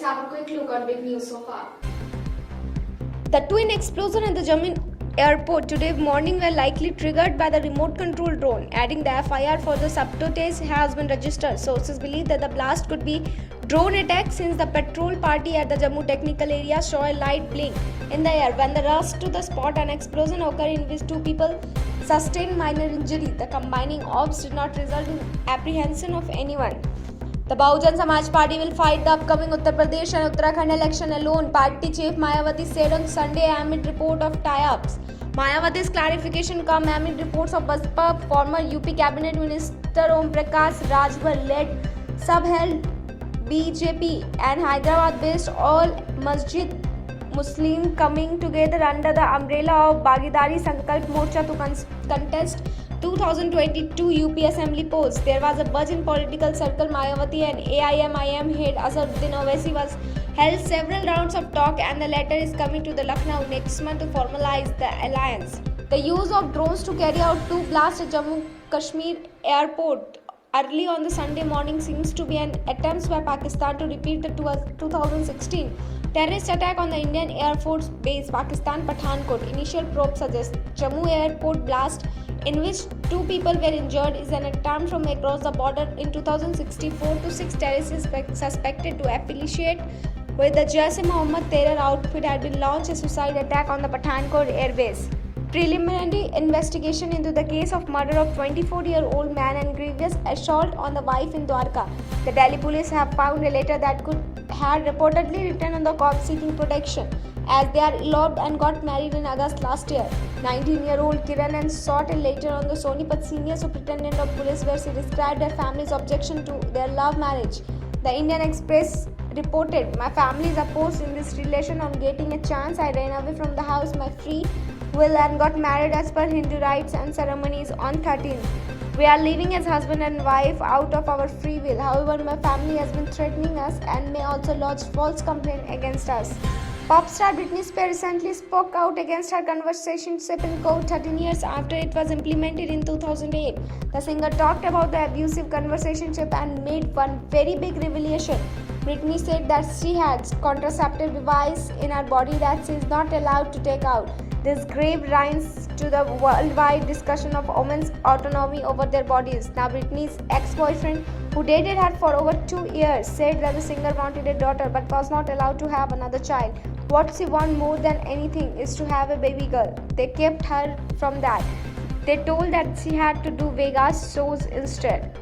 have a quick look on big news so far. The twin explosion at the Jammu airport today morning were likely triggered by the remote control drone. Adding the FIR for the sabotage has been registered. Sources believe that the blast could be drone attack since the patrol party at the Jammu technical area saw a light blink in the air. When they rushed to the spot, an explosion occurred in which two people sustained minor injury. The combining ops did not result in apprehension of anyone. The Bahujan Samaj Party will fight the upcoming Uttar Pradesh and Uttarakhand election alone, party chief Mayawati said on Sunday amid report of tie-ups. Mayawati's clarification come amid reports of Baspa former UP cabinet minister Om Prakash Rajbhar led sub-held BJP and Hyderabad-based All Masjid Muslim coming together under the umbrella of Bagidari Sankalp Morcha to contest 2022 UP Assembly polls. There was a buzz in political circle. Mayawati and AIMIM head Asaduddin Owaisi was held several rounds of talk, and the latter is coming to the Lucknow next month to formalize the alliance. The use of drones to carry out two blasts at Jammu Kashmir airport early on the Sunday morning seems to be an attempt by Pakistan to repeat the 2016 terrorist attack on the Indian Air Force base Pakistan Pathankot. Initial probe suggests Jammu airport blast, in which two people were injured, is an attempt from across the border in 2064 to six terrorists suspected to affiliate with the Jaish-e-Mohammed terror outfit had been launched a suicide attack on the Pathankot airbase. Preliminary investigation into the case of murder of 24-year-old man and grievous assault on the wife in Dwarka. The Delhi police have found a letter that had reportedly written on the cop seeking protection, as they are eloped and got married in August last year. 19-year-old Kiran and sought a letter on the Sonipat senior superintendent of police, where she described her family's objection to their love marriage. The Indian Express reported, "My family is opposed in this relation. On getting a chance, I ran away from the house, my free will, and got married as per Hindu rites and ceremonies on 13th. We are living as husband and wife out of our free will. However, my family has been threatening us and may also lodge false complaint against us." Pop star Britney Spears recently spoke out against her conversationship in court 13 years after it was implemented in 2008. The singer talked about the abusive conversationship and made one very big revelation. Britney said that she has contraceptive device in her body that she is not allowed to take out. This gave rise to the worldwide discussion of women's autonomy over their bodies. Now, Britney's ex-boyfriend, who dated her for over 2 years, said that the singer wanted a daughter but was not allowed to have another child. What she wanted more than anything is to have a baby girl. They kept her from that. They told that she had to do Vegas shows instead.